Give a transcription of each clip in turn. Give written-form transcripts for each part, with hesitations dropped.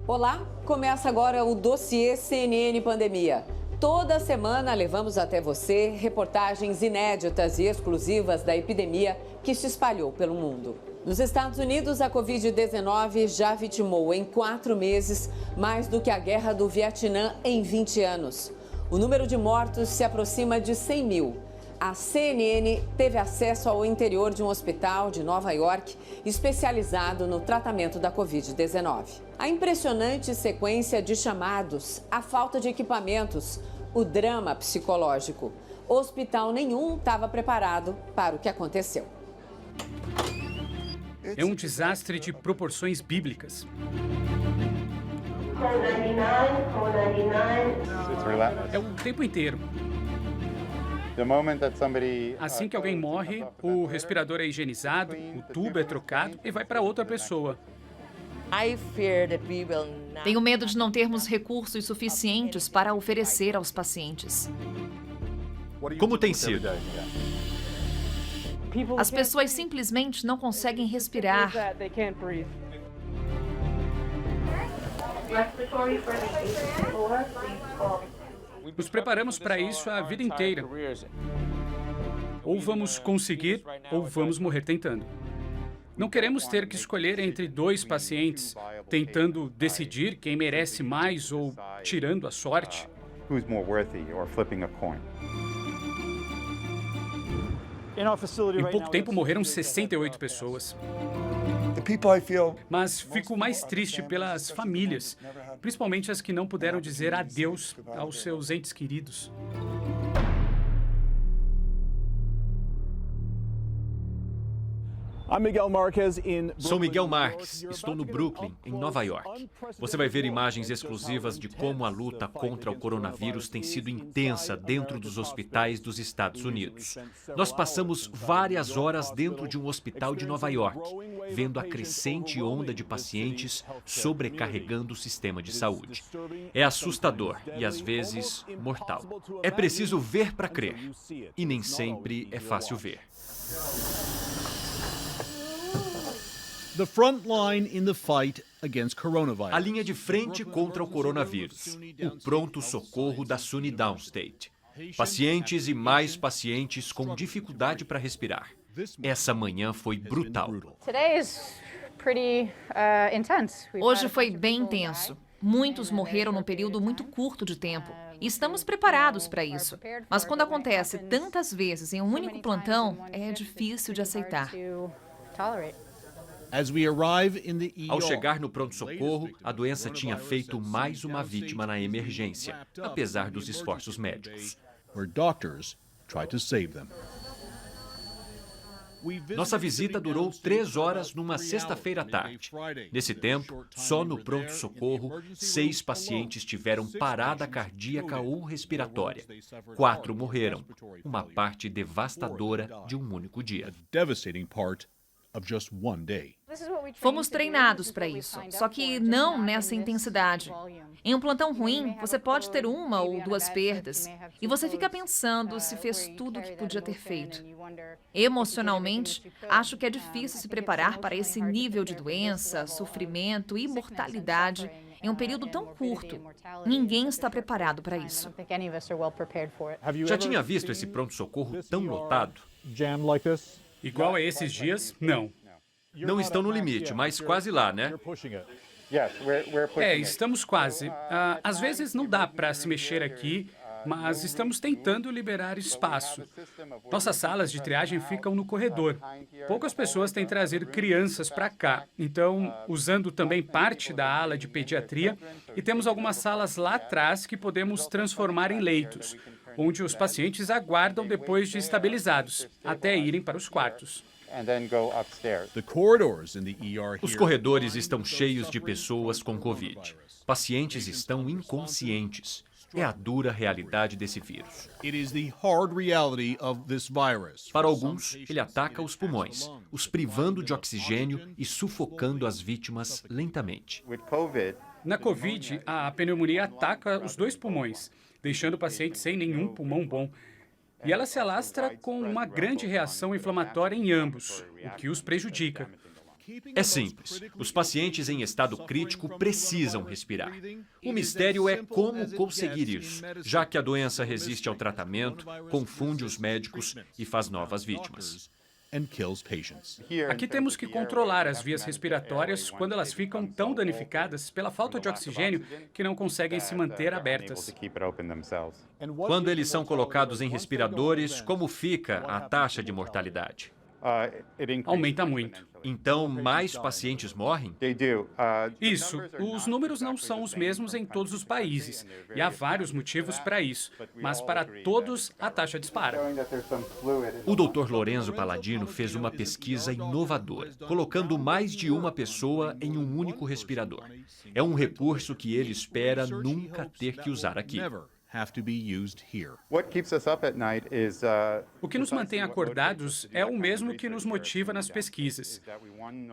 Olá, começa agora o dossiê CNN Pandemia. Toda semana levamos até você reportagens inéditas e exclusivas da epidemia que se espalhou pelo mundo. Nos Estados Unidos, a Covid-19 já vitimou em 4 meses mais do que a guerra do Vietnã em 20 anos. O número de mortos se aproxima de 100 mil. A CNN teve acesso ao interior de um hospital de Nova York especializado no tratamento da Covid-19. A impressionante sequência de chamados, a falta de equipamentos, o drama psicológico. Hospital nenhum estava preparado para o que aconteceu. É um desastre de proporções bíblicas. É o tempo inteiro. Assim que alguém morre, o respirador é higienizado, o tubo é trocado e vai para outra pessoa. Tenho medo de não termos recursos suficientes para oferecer aos pacientes. Como tem sido? As pessoas simplesmente não conseguem respirar. Nos preparamos para isso a vida inteira. Ou vamos conseguir, ou vamos morrer tentando. Não queremos ter que escolher entre 2 pacientes, tentando decidir quem merece mais ou tirando a sorte. Em pouco tempo morreram 68 pessoas. Mas fico mais triste pelas famílias, principalmente as que não puderam dizer adeus aos seus entes queridos. Sou Miguel Marques, estou no Brooklyn, em Nova York. Você vai ver imagens exclusivas de como a luta contra o coronavírus tem sido intensa dentro dos hospitais dos Estados Unidos. Nós passamos várias horas dentro de um hospital de Nova York, vendo a crescente onda de pacientes sobrecarregando o sistema de saúde. É assustador e, às vezes, mortal. É preciso ver para crer, e nem sempre é fácil ver. The front line in the fight against coronavirus. A linha de frente contra o coronavírus. O pronto-socorro da SUNY Downstate. Pacientes e mais pacientes com dificuldade para respirar. Essa manhã foi brutal. Hoje foi bem intenso. Muitos morreram num período muito curto de tempo. E estamos preparados para isso. Mas quando acontece tantas vezes em um único plantão, é difícil de aceitar. Ao chegar no pronto-socorro, a doença tinha feito mais uma vítima na emergência, apesar dos esforços médicos. Nossa visita durou 3 horas numa sexta-feira à tarde. Nesse tempo, só no pronto-socorro, 6 pacientes tiveram parada cardíaca ou respiratória. 4 morreram, uma parte devastadora de um único dia. Fomos treinados para isso, só que não nessa intensidade. Em um plantão ruim, você pode ter 1 ou 2 perdas, e você fica pensando se fez tudo o que podia ter feito. Emocionalmente, acho que é difícil se preparar para esse nível de doença, sofrimento e mortalidade em um período tão curto. Ninguém está preparado para isso. Já tinha visto esse pronto-socorro tão lotado? Igual a esses dias, não. Não estão no limite, mas quase lá, né? Estamos quase. Às vezes não dá para se mexer aqui, mas estamos tentando liberar espaço. Nossas salas de triagem ficam no corredor. Poucas pessoas têm trazido crianças para cá, então, usando também parte da ala de pediatria, e temos algumas salas lá atrás que podemos transformar em leitos, onde os pacientes aguardam depois de estabilizados, até irem para os quartos. Os corredores estão cheios de pessoas com Covid. Pacientes estão inconscientes. É a dura realidade desse vírus. Para alguns, ele ataca os pulmões, os privando de oxigênio e sufocando as vítimas lentamente. Na Covid, a pneumonia ataca os 2 pulmões, deixando o paciente sem nenhum pulmão bom. E ela se alastra com uma grande reação inflamatória em ambos, o que os prejudica. É simples. Os pacientes em estado crítico precisam respirar. O mistério é como conseguir isso, já que a doença resiste ao tratamento, confunde os médicos e faz novas vítimas. Aqui temos que controlar as vias respiratórias quando elas ficam tão danificadas pela falta de oxigênio que não conseguem se manter abertas. Quando eles são colocados em respiradores, como fica a taxa de mortalidade? Aumenta muito. Então, mais pacientes morrem? Isso, os números não são os mesmos em todos os países, e há vários motivos para isso, mas para todos a taxa dispara. O Dr. Lorenzo Palladino fez uma pesquisa inovadora, colocando mais de uma pessoa em um único respirador. É um recurso que ele espera nunca ter que usar aqui. O que nos mantém acordados é o mesmo que nos motiva nas pesquisas.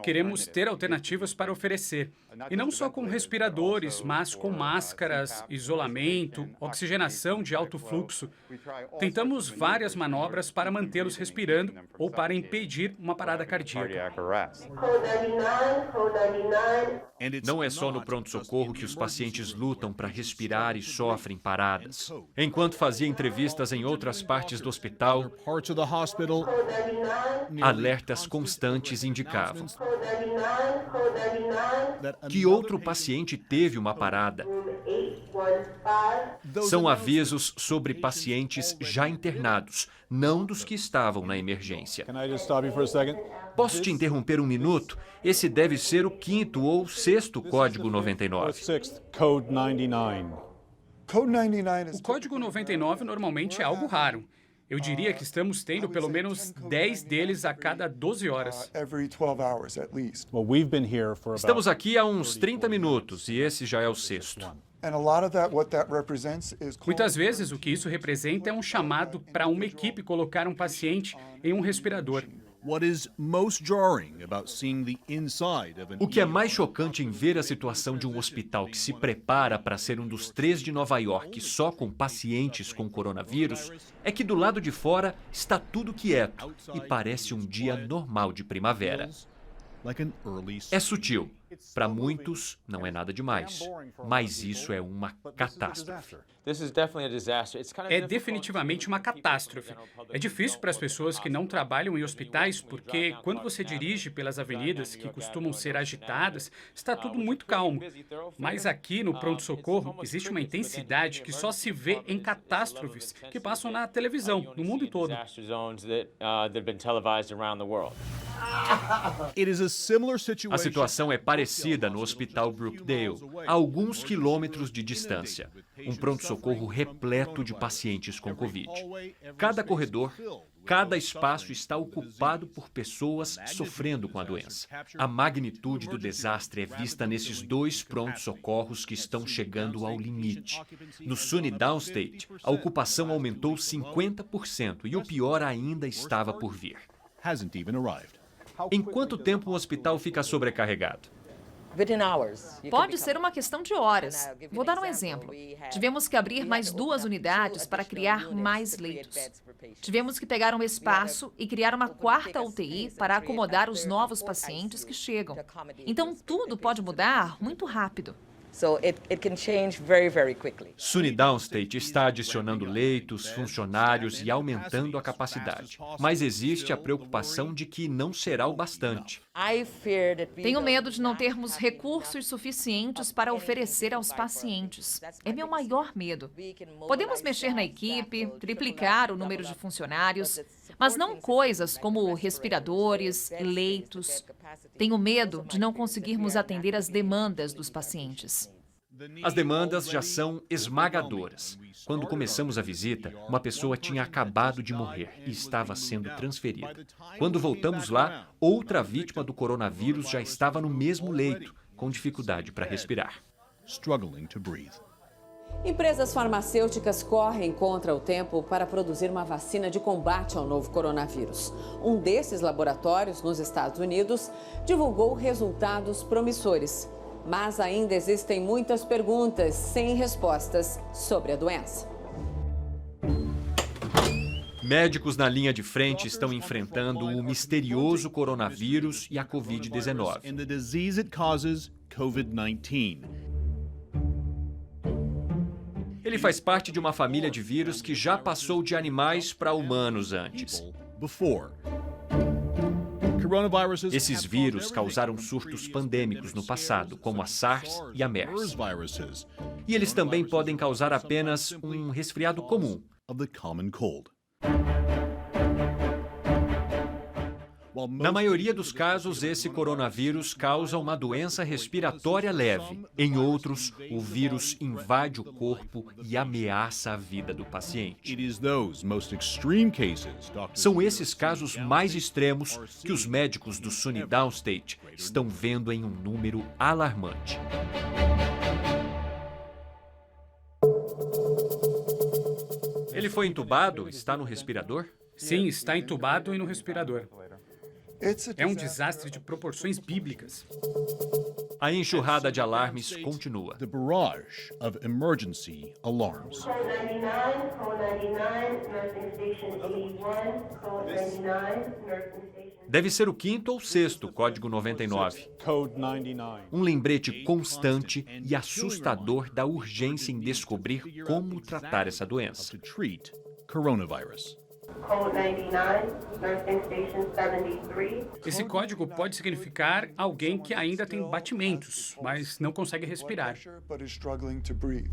Queremos ter alternativas para oferecer, e não só com respiradores, mas com máscaras, isolamento, oxigenação de alto fluxo. Tentamos várias manobras para mantê-los respirando ou para impedir uma parada cardíaca. Não é só no pronto-socorro que os pacientes lutam para respirar e sofrem paradas. Enquanto fazia entrevistas em outras partes do hospital, alertas constantes indicavam que outro paciente teve uma parada. São avisos sobre pacientes já internados, não dos que estavam na emergência. Posso te interromper um minuto? Esse deve ser o 5º ou 6º código 99. O código 99 normalmente é algo raro. Eu diria que estamos tendo pelo menos 10 deles a cada 12 horas. Estamos aqui há uns 30 minutos e esse já é o 6º. Muitas vezes o que isso representa é um chamado para uma equipe colocar um paciente em um respirador. O que é mais chocante em ver a situação de um hospital que se prepara para ser um dos 3 de Nova York só com pacientes com coronavírus é que do lado de fora está tudo quieto e parece um dia normal de primavera. É sutil. Para muitos, não é nada demais. Mas isso é uma catástrofe. É definitivamente uma catástrofe. É difícil para as pessoas que não trabalham em hospitais porque, quando você dirige pelas avenidas que costumam ser agitadas, está tudo muito calmo. Mas aqui no pronto-socorro existe uma intensidade que só se vê em catástrofes que passam na televisão, no mundo todo. A situação é parecida no Hospital Brookdale, a alguns quilômetros de distância. Um pronto-socorro repleto de pacientes com Covid. Cada corredor, cada espaço está ocupado por pessoas sofrendo com a doença. A magnitude do desastre é vista nesses 2 pronto-socorros que estão chegando ao limite. No SUNY Downstate, a ocupação aumentou 50% e o pior ainda estava por vir. Em quanto tempo um hospital fica sobrecarregado? Pode ser uma questão de horas. Vou dar um exemplo. Tivemos que abrir mais 2 unidades para criar mais leitos. Tivemos que pegar um espaço e criar uma 4ª UTI para acomodar os novos pacientes que chegam. Então, tudo pode mudar muito rápido. SUNY Downstate está adicionando leitos, funcionários e aumentando a capacidade. Mas existe a preocupação de que não será o bastante. Tenho medo de não termos recursos suficientes para oferecer aos pacientes. É meu maior medo. Podemos mexer na equipe, triplicar o número de funcionários, mas não coisas como respiradores, leitos. Tenho medo de não conseguirmos atender às demandas dos pacientes. As demandas já são esmagadoras. Quando começamos a visita, uma pessoa tinha acabado de morrer e estava sendo transferida. Quando voltamos lá, outra vítima do coronavírus já estava no mesmo leito, com dificuldade para respirar. Empresas farmacêuticas correm contra o tempo para produzir uma vacina de combate ao novo coronavírus. Um desses laboratórios, nos Estados Unidos, divulgou resultados promissores. Mas ainda existem muitas perguntas sem respostas sobre a doença. Médicos na linha de frente estão enfrentando o misterioso coronavírus e a Covid-19. And the disease it causes, COVID-19. Ele faz parte de uma família de vírus que já passou de animais para humanos antes. Before. Coronaviruses Esses have vírus caused causaram everything from surtos previous pandêmicos no passado, como a SARS e a MERS. viruses, E eles também podem causar apenas um resfriado comum. of the common cold. Na maioria dos casos, esse coronavírus causa uma doença respiratória leve. Em outros, o vírus invade o corpo e ameaça a vida do paciente. It is those most extreme cases, Dr. São esses casos mais extremos que os médicos do SUNY Downstate estão vendo em um número alarmante. Ele foi entubado? Está no respirador? Sim, está entubado e no respirador. É um desastre de proporções bíblicas. A enxurrada de alarmes continua. The barrage of emergency alarms. Code 99, code 99, nursing station 81, code 99, nursing station. Deve ser o quinto ou sexto código 99. Code 99. Um lembrete constante e assustador da urgência em descobrir como tratar essa doença. To treat coronavirus. Code 99, nursing station 73. Esse código pode significar alguém que ainda tem batimentos, mas não consegue respirar. but is struggling to breathe.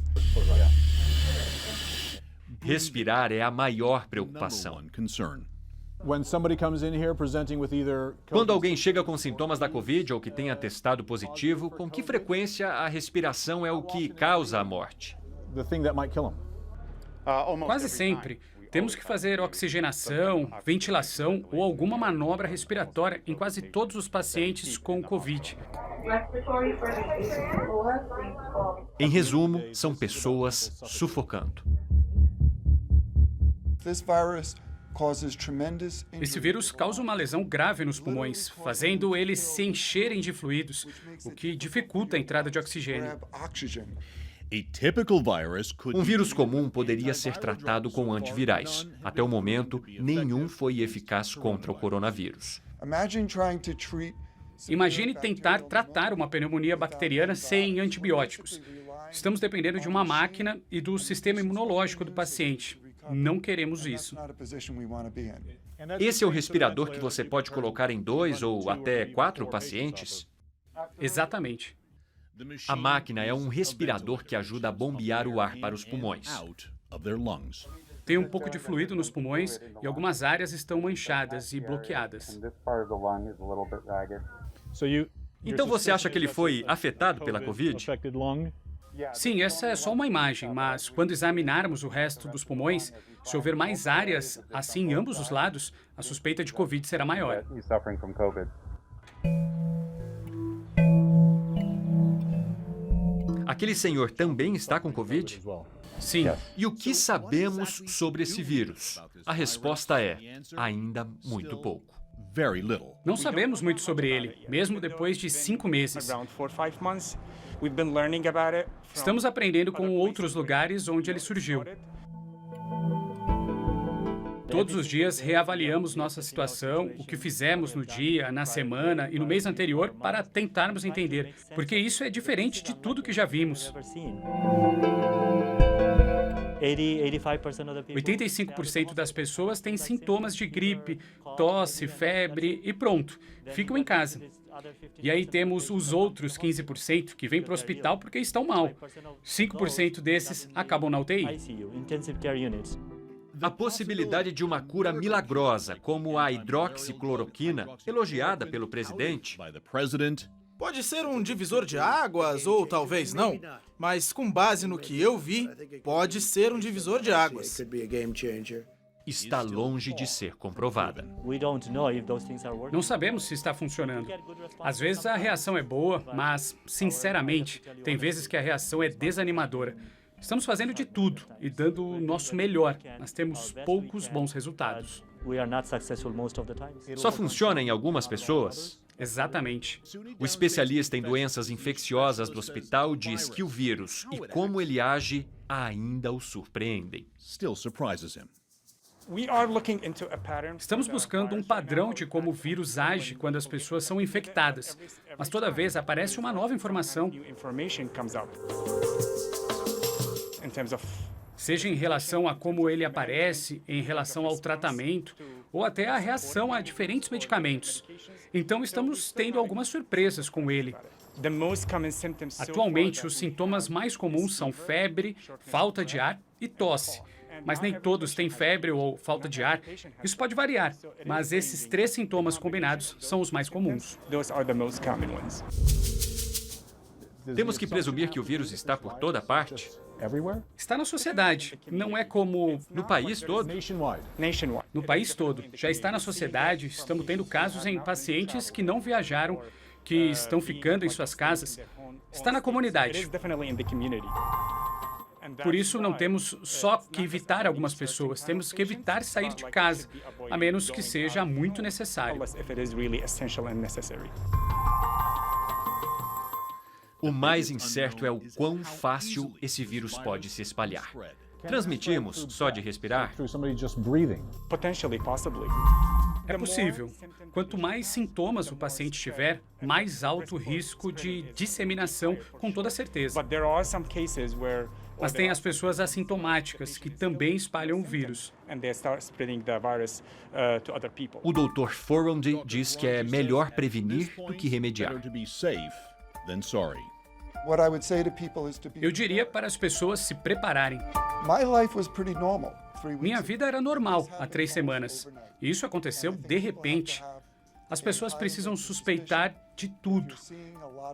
Respirar é a maior Number preocupação. one concern. When somebody comes in here presenting with either Quando alguém chega com sintomas da Covid ou que tenha testado positivo, com que frequência a respiração é o que causa a morte? the thing that might kill them. Quase sempre. Temos que fazer oxigenação, ventilação ou alguma manobra respiratória em quase todos os pacientes com Covid. Respiratory verification floor, please call. Em resumo, são pessoas sufocando. This virus causes tremendous Esse injury. vírus causa uma lesão grave nos pulmões, fazendo eles se encherem de fluidos, o que dificulta a entrada de oxigênio. Grab oxygen. A typical virus could Um vírus comum poderia ser tratado com antivirais. Até o momento, nenhum foi eficaz contra o coronavírus. Imagine trying to treat Imagine tentar tratar uma pneumonia bacteriana sem antibióticos. Estamos dependendo de uma máquina e do sistema imunológico do paciente. Não queremos isso. not a position we want to be in. Esse é o respirador que você pode colocar em 2 ou até 4 pacientes? Exatamente. A máquina é um respirador que ajuda a bombear o ar para os pulmões. out of their lungs. Tem um pouco de fluido nos pulmões e algumas áreas estão manchadas e bloqueadas. So you Então você acha que ele foi afetado pela Covid? affected lung? Sim, essa é só uma imagem, mas quando examinarmos o resto dos pulmões, se houver mais áreas assim em ambos os lados, a suspeita de Covid será maior. Aquele senhor também está com Covid? Sim, E o que sabemos sobre esse vírus? A resposta é: ainda muito pouco. Very little. não sabemos muito sobre ele, mesmo depois de 5 meses. Around 4 or 5 months. We've been learning about it. Estamos aprendendo com outros lugares onde ele surgiu. Todos os dias reavaliamos nossa situação, o que fizemos no dia, na semana e no mês anterior para tentarmos entender, porque isso é diferente de tudo que já vimos. 85% das pessoas têm sintomas de gripe, tosse, febre e pronto, ficam em casa. E aí temos os outros 15% que vêm para o hospital porque estão mal. 5% desses acabam na UTI. A possibilidade de uma cura milagrosa, como a hidroxicloroquina, elogiada pelo presidente, By the president. Pode ser um divisor de águas ou talvez não, mas com base no que eu vi, pode ser um divisor de águas. está longe de ser comprovada. Não sabemos se está funcionando. Às vezes a reação é boa, mas, sinceramente, tem vezes que a reação é desanimadora. Estamos fazendo de tudo e dando o nosso melhor, mas temos poucos bons resultados. Só funciona em algumas pessoas? Exatamente. O especialista em doenças infecciosas do hospital diz que o vírus e como ele age ainda o surpreendem. Still surprises him. Estamos buscando um padrão de como o vírus age quando as pessoas são infectadas, mas toda vez aparece uma nova informação. Seja em relação a como ele aparece, em relação ao tratamento, ou até a reação a diferentes medicamentos. Então, estamos tendo algumas surpresas com ele. Atualmente, os sintomas mais comuns são febre, falta de ar e tosse. Mas nem todos têm febre ou falta de ar. Isso pode variar, mas esses 3 sintomas combinados são os mais comuns. Temos que presumir que o vírus está por toda parte? Está na sociedade, não é como no país todo? No país todo. Já está na sociedade, estamos tendo casos em pacientes que não viajaram, que estão ficando em suas casas. Está na comunidade. Por isso, não temos só que evitar algumas pessoas, temos que evitar sair de casa, a menos que seja muito necessário. O mais incerto é o quão fácil esse vírus pode se espalhar. Transmitimos só de respirar? É possível. Quanto mais sintomas o paciente tiver, mais alto o risco de disseminação, com toda certeza. Mas tem as pessoas assintomáticas, que também espalham o vírus. O Dr. Forondy diz que é melhor prevenir do que remediar. Eu diria para as pessoas se prepararem. Minha vida era normal há 3 semanas. E isso aconteceu de repente. As pessoas precisam suspeitar de tudo.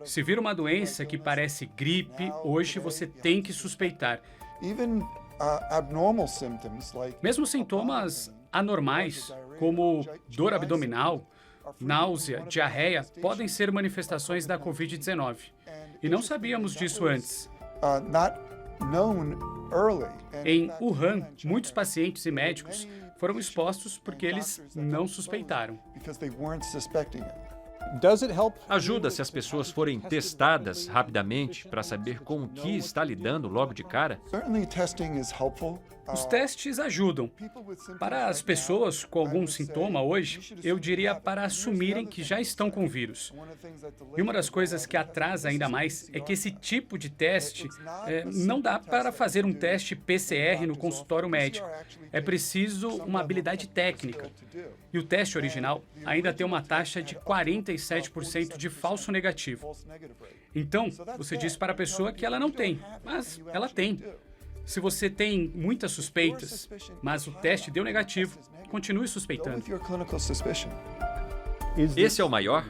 Se vir uma doença que parece gripe, hoje você tem que suspeitar. Mesmo sintomas anormais, como dor abdominal, náusea, diarreia, podem ser manifestações da Covid-19. E não sabíamos disso antes. Em Wuhan, muitos pacientes e médicos foram expostos porque eles não suspeitaram. Ajuda se as pessoas forem testadas rapidamente para saber com o que está lidando logo de cara? Os testes ajudam. Para as pessoas com algum sintoma hoje, eu diria para assumirem que já estão com o vírus. E uma das coisas que atrasa ainda mais é que esse tipo de teste não dá para fazer um teste PCR no consultório médico. É preciso uma habilidade técnica. E o teste original ainda tem uma taxa de 47% de falso negativo. Então, você diz para a pessoa que ela não tem, mas ela tem. Se você tem muitas suspeitas, mas o teste deu negativo, continue suspeitando. Esse é o maior?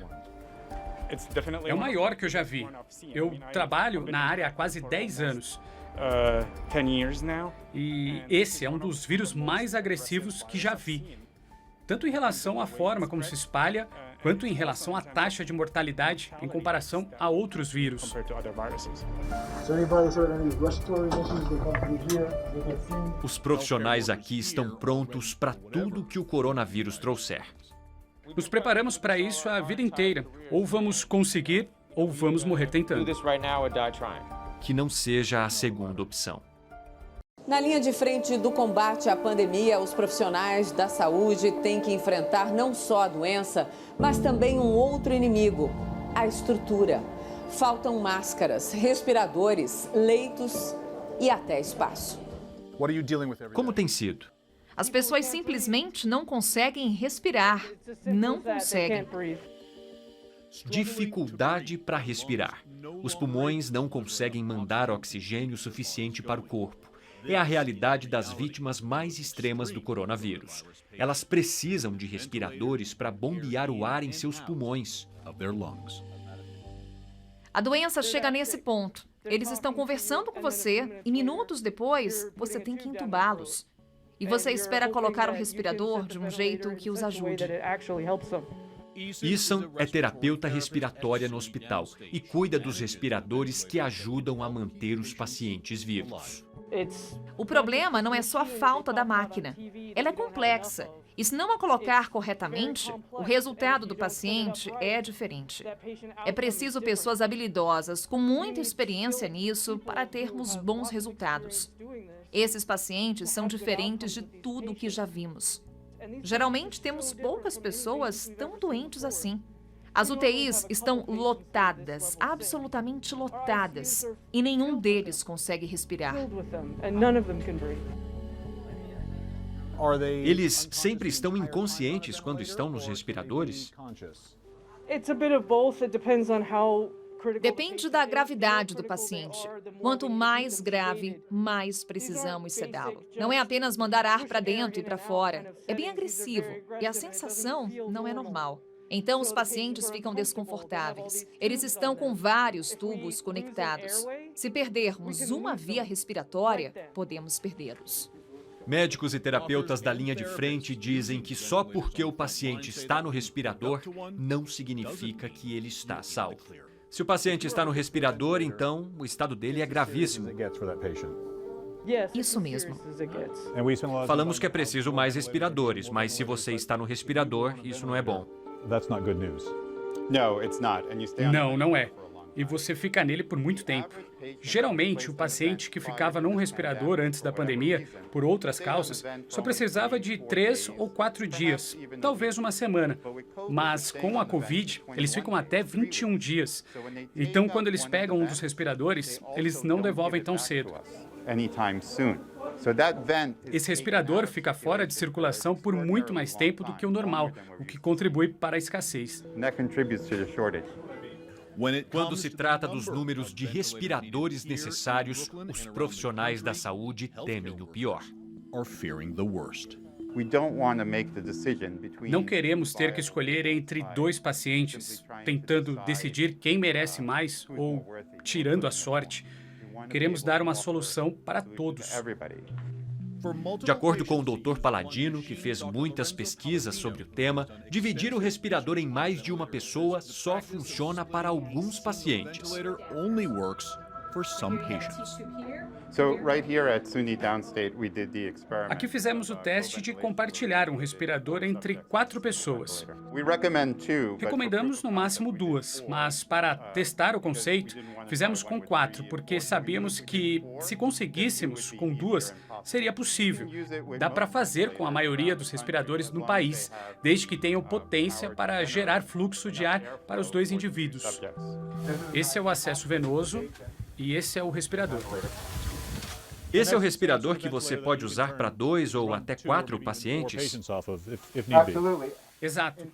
É o maior que eu já vi. Eu trabalho na área há quase 10 anos. E esse é um dos vírus mais agressivos que já vi. Tanto em relação à forma como se espalha, quanto em relação à taxa de mortalidade em comparação a outros vírus. Os profissionais aqui estão prontos para tudo que o coronavírus trouxer. Nos preparamos para isso a vida inteira. Ou vamos conseguir, ou vamos morrer tentando. Que não seja a segunda opção. Na linha de frente do combate à pandemia, os profissionais da saúde têm que enfrentar não só a doença, mas também um outro inimigo, a estrutura. Faltam máscaras, respiradores, leitos e até espaço. Como tem sido? As pessoas simplesmente não conseguem respirar. Não conseguem. Dificuldade para respirar. Os pulmões não conseguem mandar oxigênio suficiente para o corpo. É a realidade das vítimas mais extremas do coronavírus. Elas precisam de respiradores para bombear o ar em seus pulmões. A doença chega nesse ponto. Eles estão conversando com você e minutos depois você tem que entubá-los. E você espera colocar o respirador de um jeito que os ajude. Isan é terapeuta respiratória no hospital e cuida dos respiradores que ajudam a manter os pacientes vivos. O problema não é só a falta da máquina. Ela é complexa. E se não a colocar corretamente, o resultado do paciente é diferente. É preciso pessoas habilidosas, com muita experiência nisso, para termos bons resultados. Esses pacientes são diferentes de tudo o que já vimos. Geralmente temos poucas pessoas tão doentes assim. As UTIs estão lotadas, absolutamente lotadas, e nenhum deles consegue respirar. Eles sempre estão inconscientes quando estão nos respiradores? Depende da gravidade do paciente. Quanto mais grave, mais precisamos sedá-lo. Não é apenas mandar ar para dentro e para fora. É bem agressivo e a sensação não é normal. Então, os pacientes ficam desconfortáveis. Eles estão com vários tubos conectados. Se perdermos uma via respiratória, podemos perdê-los. Médicos e terapeutas da linha de frente dizem que só porque o paciente está no respirador, não significa que ele está salvo. Se o paciente está no respirador, então o estado dele é gravíssimo. Isso mesmo. Falamos que é preciso mais respiradores, mas se você está no respirador, isso não é bom. Não, não é. E você fica nele por muito tempo. Geralmente, o paciente que ficava num respirador antes da pandemia, por outras causas, só precisava de 3 ou 4 dias, talvez uma semana. Mas com a Covid, eles ficam até 21 dias. Então, quando eles pegam um dos respiradores, eles não devolvem tão cedo. Esse respirador fica fora de circulação por muito mais tempo do que o normal, o que contribui para a escassez. Quando se trata dos números de respiradores necessários, os profissionais da saúde temem o pior. Não queremos ter que escolher entre 2 pacientes, tentando decidir quem merece mais ou tirando a sorte. Queremos dar uma solução para todos. De acordo com o Dr. Paladino, que fez muitas pesquisas sobre o tema, dividir o respirador em mais de uma pessoa só funciona para alguns pacientes. Aqui fizemos o teste de compartilhar um respirador entre 4 pessoas. Recomendamos no máximo 2, mas para testar o conceito, fizemos com 4, porque sabíamos que, se conseguíssemos com 2, seria possível. Dá para fazer com a maioria dos respiradores no país, desde que tenham potência para gerar fluxo de ar para os 2 indivíduos. Esse é o acesso venoso e esse é o respirador. Esse é o respirador que você pode usar para 2 ou até 4 pacientes? Exato.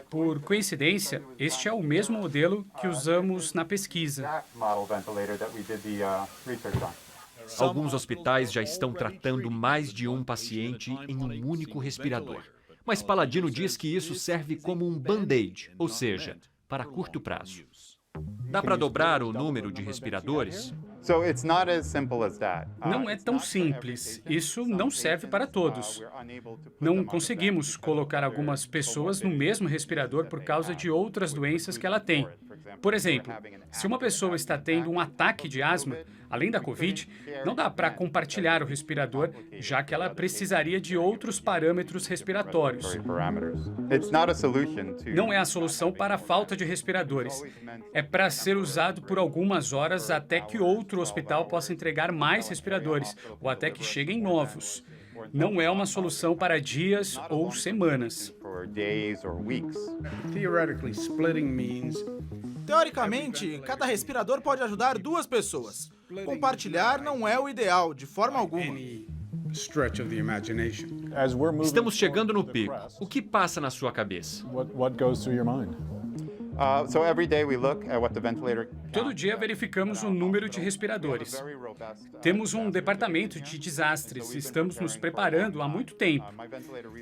Por coincidência, este é o mesmo modelo que usamos na pesquisa. Alguns hospitais já estão tratando mais de um paciente em um único respirador. Mas Paladino diz que isso serve como um band-aid, ou seja, para curto prazo. Dá para dobrar o número de respiradores? Não é tão simples. Isso não serve para todos. Não conseguimos colocar algumas pessoas no mesmo respirador por causa de outras doenças que ela tem. Por exemplo, se uma pessoa está tendo um ataque de asma, além da Covid, não dá para compartilhar o respirador, já que ela precisaria de outros parâmetros respiratórios. Não é a solução para a falta de respiradores. É para ser usado por algumas horas até que outro hospital possa entregar mais respiradores, ou até que cheguem novos. Não é uma solução para dias ou semanas. Teoricamente, cada respirador pode ajudar 2 pessoas. Compartilhar não é o ideal, de forma alguma. Estamos chegando no pico. O que passa na sua cabeça? Todo dia verificamos o número de respiradores. Temos um departamento de desastres e estamos nos preparando há muito tempo.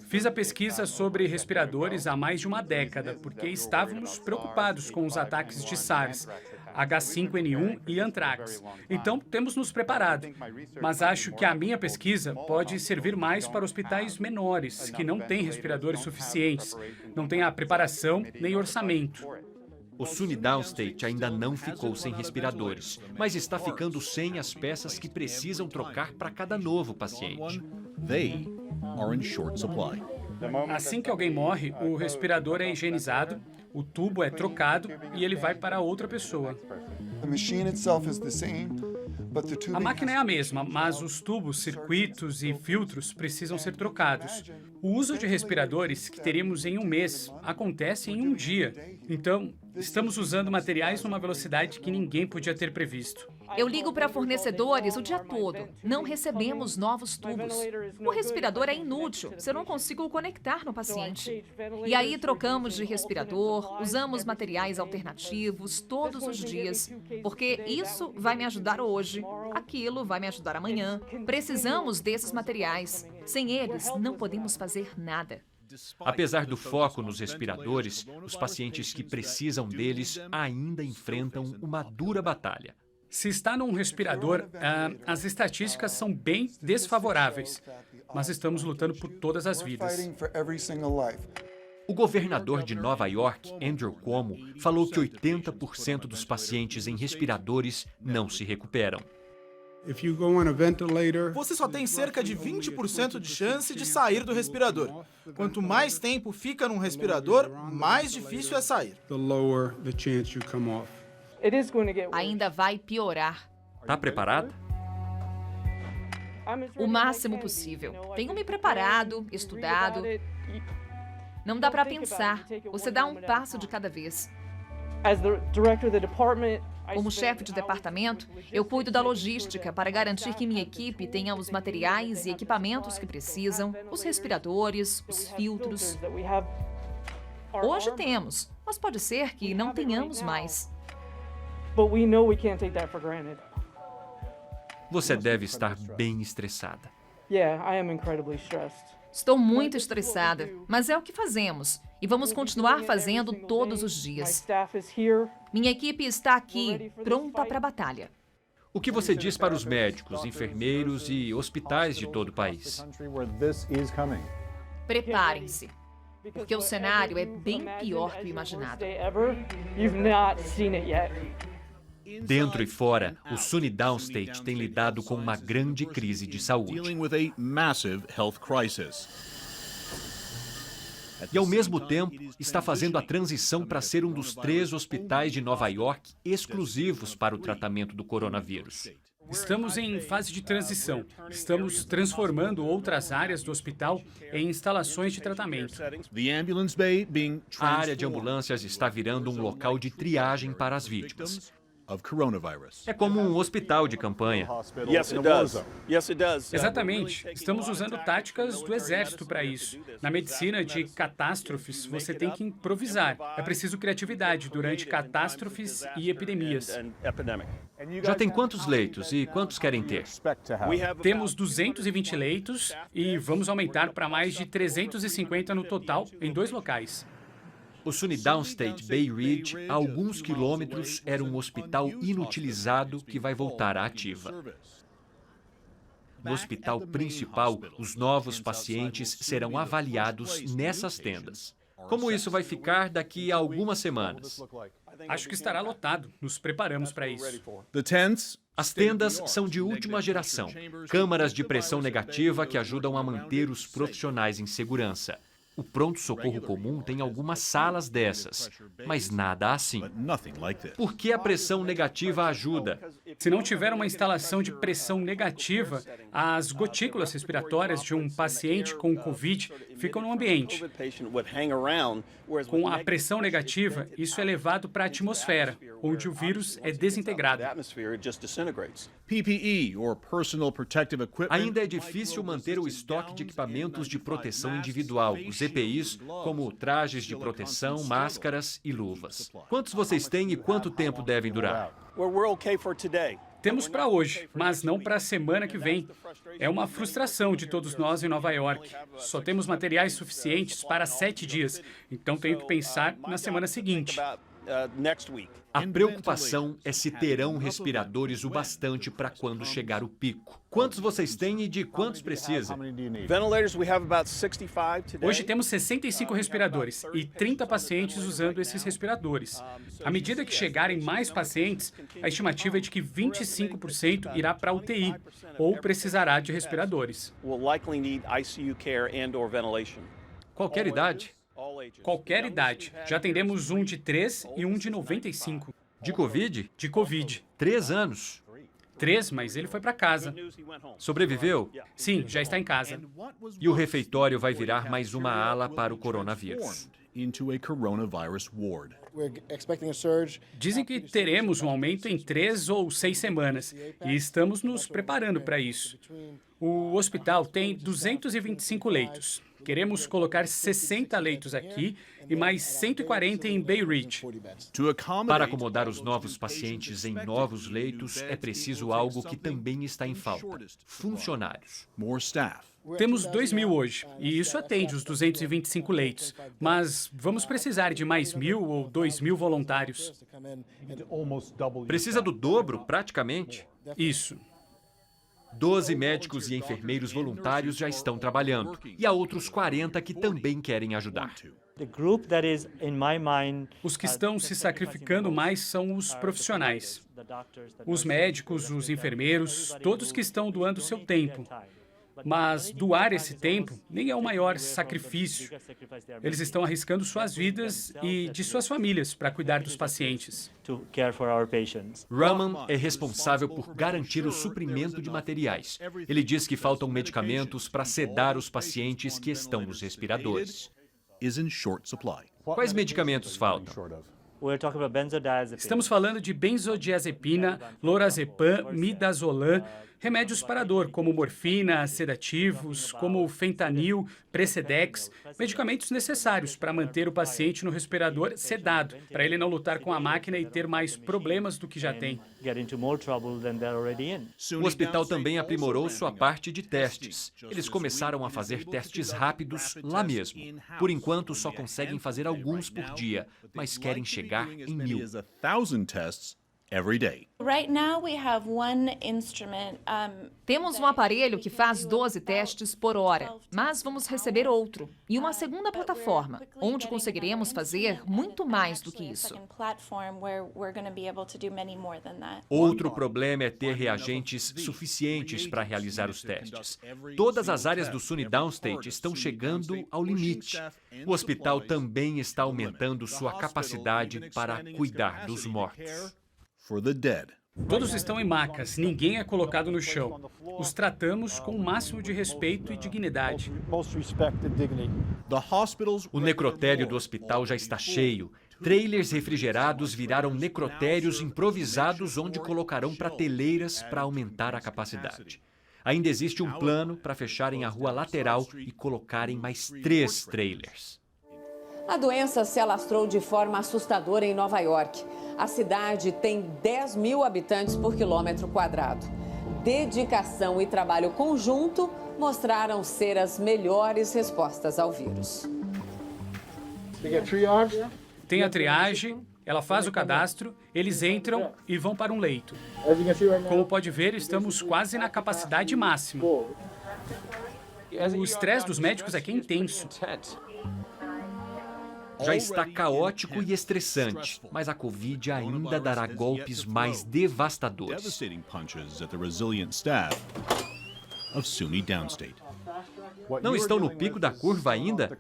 Fiz a pesquisa sobre respiradores há mais de uma década, porque estávamos preocupados com os ataques de SARS, H5N1 e antrax. Então, temos nos preparado. Mas acho que a minha pesquisa pode servir mais para hospitais menores, que não têm respiradores suficientes, não têm a preparação nem orçamento. O SUNY Downstate ainda não ficou sem respiradores, mas está ficando sem as peças que precisam trocar para cada novo paciente. Assim que alguém morre, o respirador é higienizado, o tubo é trocado e ele vai para outra pessoa. but the A tubing máquina é has a mesma, mas os tubos, circuitos e filtros precisam ser trocados. O uso de respiradores que teríamos em um mês acontece em um dia. Então, estamos usando materiais numa velocidade que ninguém podia ter previsto. Eu ligo para fornecedores o dia todo. Não recebemos novos tubos. O respirador é inútil se eu não consigo conectar no paciente. E aí trocamos de respirador, usamos materiais alternativos todos os dias, porque isso vai me ajudar hoje, aquilo vai me ajudar amanhã. Precisamos desses materiais. Sem eles, não podemos fazer nada. Apesar do foco nos respiradores, os pacientes que precisam deles ainda enfrentam uma dura batalha. Se está num respirador, as estatísticas são bem desfavoráveis, mas estamos lutando por todas as vidas. fighting for every single life. O governador de Nova York, Andrew Cuomo, falou que 80% dos pacientes em respiradores não se recuperam. Você só tem cerca de 20% de chance de sair do respirador. Quanto mais tempo fica num respirador, mais difícil é sair. Ainda vai piorar. Tá preparada? O máximo possível. Tenho me preparado, estudado. Não dá para pensar. Você dá um passo de cada vez. Como chefe de departamento, eu cuido da logística para garantir que minha equipe tenha os materiais e equipamentos que precisam, os respiradores, os filtros. Hoje temos, mas pode ser que não tenhamos mais. Você deve estar bem estressada. Estou muito estressada, mas é o que fazemos e vamos continuar fazendo todos os dias. Minha equipe está aqui, pronta para a batalha. O que você diz para os médicos, enfermeiros e hospitais de todo o país? Preparem-se, porque o cenário é bem pior que o imaginado. Dentro e fora, o SUNY Downstate tem lidado com uma grande crise de saúde. Dealing with a massive health crisis. E, ao mesmo tempo, está fazendo a transição para ser um dos 3 hospitais de Nova York exclusivos para o tratamento do coronavírus. Estamos em fase de transição. Estamos transformando outras áreas do hospital em instalações de tratamento. The ambulance bay being A área de ambulâncias está virando um local de triagem para as vítimas. of coronavirus. É como um hospital de campanha. Exatamente. Estamos usando táticas do exército para isso. Na medicina de catástrofes, você tem que improvisar. É preciso criatividade durante catástrofes e epidemias. Já tem quantos leitos e quantos querem ter? Temos 220 leitos e vamos aumentar para mais de 350 no total em 2 locais. O SUNY Downstate Bay Ridge, a alguns quilômetros, era um hospital inutilizado que vai voltar à ativa. No hospital principal, os novos pacientes serão avaliados nessas tendas. Como isso vai ficar daqui a algumas semanas? Acho que estará lotado. Nos preparamos para isso. The tents As tendas são de última geração, câmaras de pressão negativa que ajudam a manter os profissionais em segurança. O pronto-socorro comum tem algumas salas dessas, mas nada assim. nothing like this. Por que a pressão negativa ajuda? Se não tiver uma instalação de pressão negativa, as gotículas respiratórias de um paciente com Covid ficam no ambiente. Com a pressão negativa, isso é levado para a atmosfera, onde o vírus é desintegrado. PPE, or personal protective equipment. Ainda é difícil manter o estoque de equipamentos de proteção individual, os EPIs, como trajes de proteção, máscaras e luvas. Quantos vocês têm e quanto tempo devem durar? Temos para hoje, mas não para a semana que vem. É uma frustração de todos nós em Nova York. Só temos materiais suficientes para 7 dias, então tenho que pensar na semana seguinte. A preocupação é se terão respiradores o bastante para quando chegar o pico. Quantos vocês têm e de quantos precisam? Hoje temos 65 respiradores e 30 pacientes usando esses respiradores. À medida que chegarem mais pacientes, a estimativa é de que 25% irá para a UTI ou precisará de respiradores. Qualquer idade? Qualquer idade. Já atendemos um de 3 e um de 95. De Covid? De Covid. 3 anos. 3, mas ele foi para casa. Sobreviveu? Sim, já está em casa. E o refeitório vai virar mais uma ala para o coronavírus. Into a coronavirus ward. Dizem que teremos um aumento em 3 ou 6 semanas e estamos nos preparando para isso. O hospital tem 225 leitos. Queremos colocar 60 leitos aqui e mais 140 em Bay Ridge. Para acomodar os novos pacientes em novos leitos, é preciso algo que também está em falta: funcionários. More staff. Temos 2.000 hoje, e isso atende os 225 leitos. Mas vamos precisar de mais 1.000 ou 2.000 voluntários. Precisa do dobro, praticamente. Isso. 12 médicos e enfermeiros voluntários já estão trabalhando. E há outros 40 que também querem ajudar. Os que estão se sacrificando mais são os profissionais. Os médicos, os enfermeiros, todos que estão doando seu tempo. Mas doar esse tempo nem é o maior sacrifício. Eles estão arriscando suas vidas e de suas famílias para cuidar dos pacientes. Raman é responsável por garantir o suprimento de materiais. Ele diz que faltam medicamentos para sedar os pacientes que estão nos respiradores. Is in short supply. Quais medicamentos faltam? Estamos falando de benzodiazepina, lorazepam, midazolam, remédios para dor, como morfina, sedativos, como fentanil, Precedex, medicamentos necessários para manter o paciente no respirador sedado, para ele não lutar com a máquina e ter mais problemas do que já tem. O hospital também aprimorou sua parte de testes. Eles começaram a fazer testes rápidos lá mesmo. Por enquanto, só conseguem fazer alguns por dia, mas querem chegar em 1.000. Every day. Temos um aparelho que faz 12 testes por hora, mas vamos receber outro. E uma segunda plataforma, onde conseguiremos fazer muito mais do que isso. Outro problema é ter reagentes suficientes para realizar os testes. Todas as áreas do SUNY Downstate estão chegando ao limite. O hospital também está aumentando sua capacidade para cuidar dos mortos. For the dead. Todos estão em macas, ninguém é colocado no chão. Os tratamos com o máximo de respeito e dignidade. O necrotério do hospital já está cheio. Trailers refrigerados viraram necrotérios improvisados onde colocarão prateleiras para aumentar a capacidade. Ainda existe um plano para fecharem a rua lateral e colocarem mais 3 trailers. A doença se alastrou de forma assustadora em Nova York. A cidade tem 10.000 habitantes por quilômetro quadrado. Dedicação e trabalho conjunto mostraram ser as melhores respostas ao vírus. Tem a triagem, ela faz o cadastro, eles entram e vão para um leito. Como pode ver, estamos quase na capacidade máxima. O estresse dos médicos aqui é intenso. Já está caótico e estressante, mas a Covid ainda dará golpes mais devastadores. Devastating punches at the resilient staff of SUNY Downstate. Não estão no pico da curva ainda?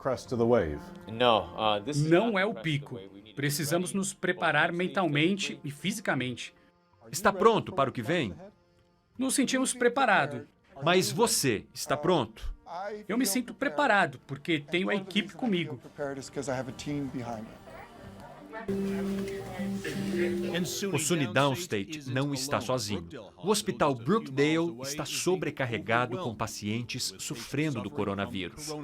Não é o pico. Precisamos nos preparar mentalmente e fisicamente. Está pronto para o que vem? Nos sentimos preparados. Mas você está pronto? Eu me sinto preparado, porque tenho a equipe comigo. O SUNY Downstate não está sozinho. O Hospital Brookdale está sobrecarregado com pacientes sofrendo do coronavírus.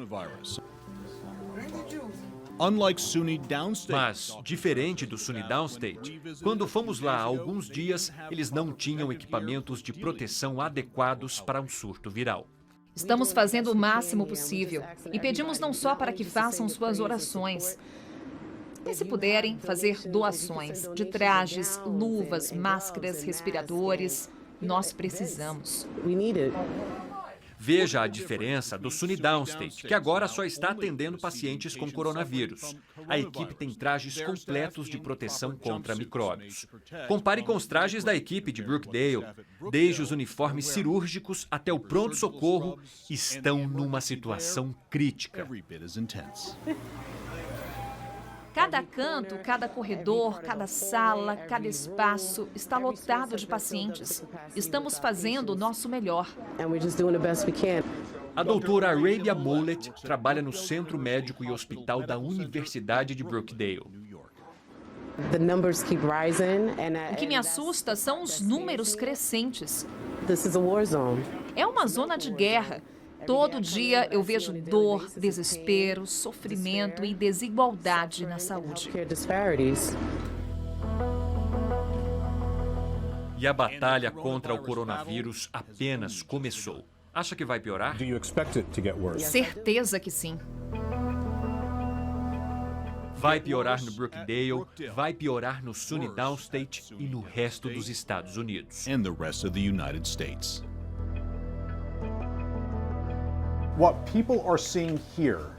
Mas, diferente do SUNY Downstate, quando fomos lá há alguns dias, eles não tinham equipamentos de proteção adequados para um surto viral. Estamos fazendo o máximo possível e pedimos não só para que façam suas orações, mas se puderem, fazer doações de trajes, luvas, máscaras, respiradores. Nós precisamos. Veja a diferença do SUNY Downstate, que agora só está atendendo pacientes com coronavírus. A equipe tem trajes completos de proteção contra micróbios. Compare com os trajes da equipe de Brookdale. Desde os uniformes cirúrgicos até o pronto-socorro, estão numa situação crítica. Cada canto, cada corredor, cada sala, cada espaço está lotado de pacientes. Estamos fazendo o nosso melhor. A doutora Arabia Mollett trabalha no Centro Médico e Hospital da Universidade de Brookdale. O que me assusta são os números crescentes. É uma zona de guerra. Todo dia eu vejo dor, desespero, sofrimento e desigualdade na saúde. E a batalha contra o coronavírus apenas começou. Acha que vai piorar? Certeza que sim. Vai piorar no Brookdale, vai piorar no SUNY Downstate e no resto dos Estados Unidos. And the rest of the United States. What people are seeing here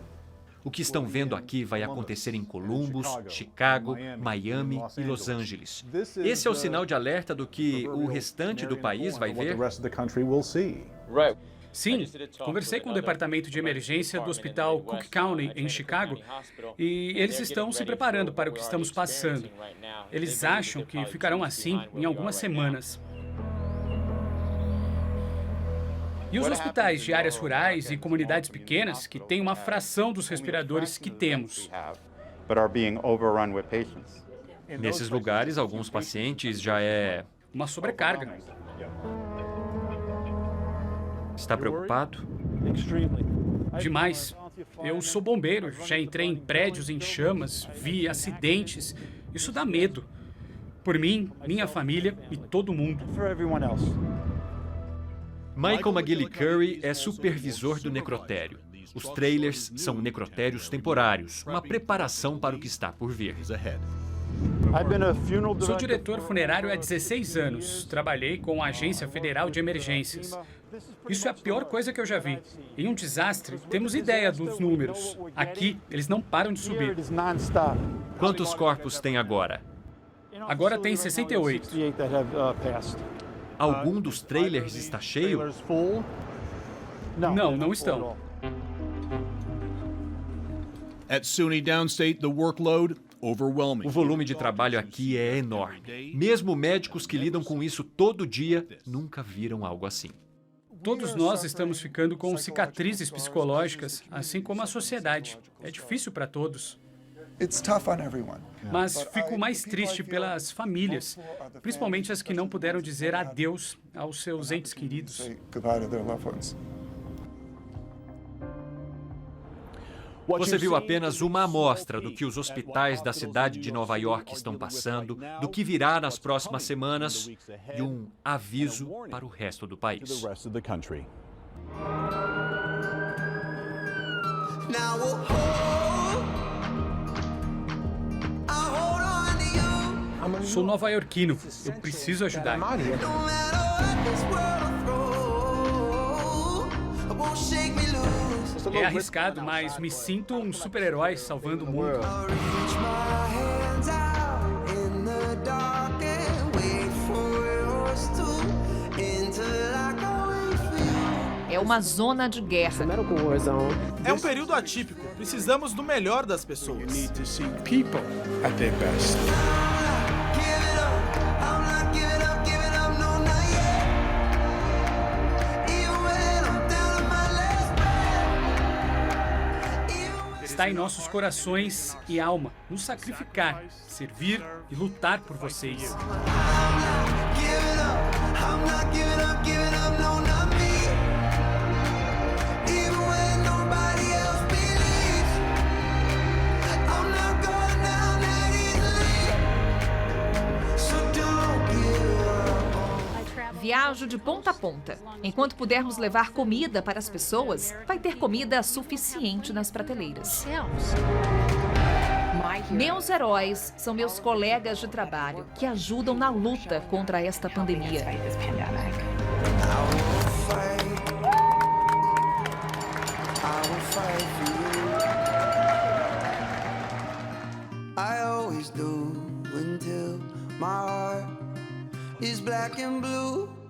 O que estão vendo aqui vai acontecer em Columbus, Chicago, Miami e Los Angeles. Esse é o sinal de alerta do que o restante do país vai ver? Sim, conversei com o departamento de emergência do Hospital Cook County, em Chicago, e eles estão se preparando para o que estamos passando. Eles acham que ficarão assim em algumas semanas. E os hospitais de áreas rurais e comunidades pequenas, que têm uma fração dos respiradores que temos. Nesses lugares, alguns pacientes já é... Uma sobrecarga. Está preocupado? Demais. Eu sou bombeiro, já entrei em prédios em chamas, vi acidentes. Isso dá medo. Por mim, minha família e todo mundo. Michael McGillicuddy é supervisor do necrotério. Os trailers são necrotérios temporários, uma preparação para o que está por vir. Sou diretor funerário há 16 anos. Trabalhei com a Agência Federal de Emergências. Isso é a pior coisa que eu já vi. Em um desastre, temos ideia dos números. Aqui, eles não param de subir. Quantos corpos tem agora? Agora tem 68. Algum dos trailers está cheio? Não estão. At SUNY Downstate, the workload overwhelming. O volume de trabalho aqui é enorme. Mesmo médicos que lidam com isso todo dia nunca viram algo assim. Todos nós estamos ficando com cicatrizes psicológicas, assim como a sociedade. É difícil para todos. Mas fico mais triste pelas famílias, principalmente as que não puderam dizer adeus aos seus entes queridos. Você viu apenas uma amostra do que os hospitais da cidade de Nova York estão passando, do que virá nas próximas semanas e um aviso para o resto do país. Sou nova-iorquino, eu preciso ajudar. É arriscado, mas me sinto um super-herói salvando o mundo. É uma zona de guerra. É um período atípico. Precisamos do melhor das pessoas. People at their best. Está em nossos corações e alma nos sacrificar, servir e lutar por vocês. Viajo de ponta a ponta. Enquanto pudermos levar comida para as pessoas, vai ter comida suficiente nas prateleiras. Meus heróis são meus colegas de trabalho que ajudam na luta contra esta pandemia. I always do until my heart is black and blue.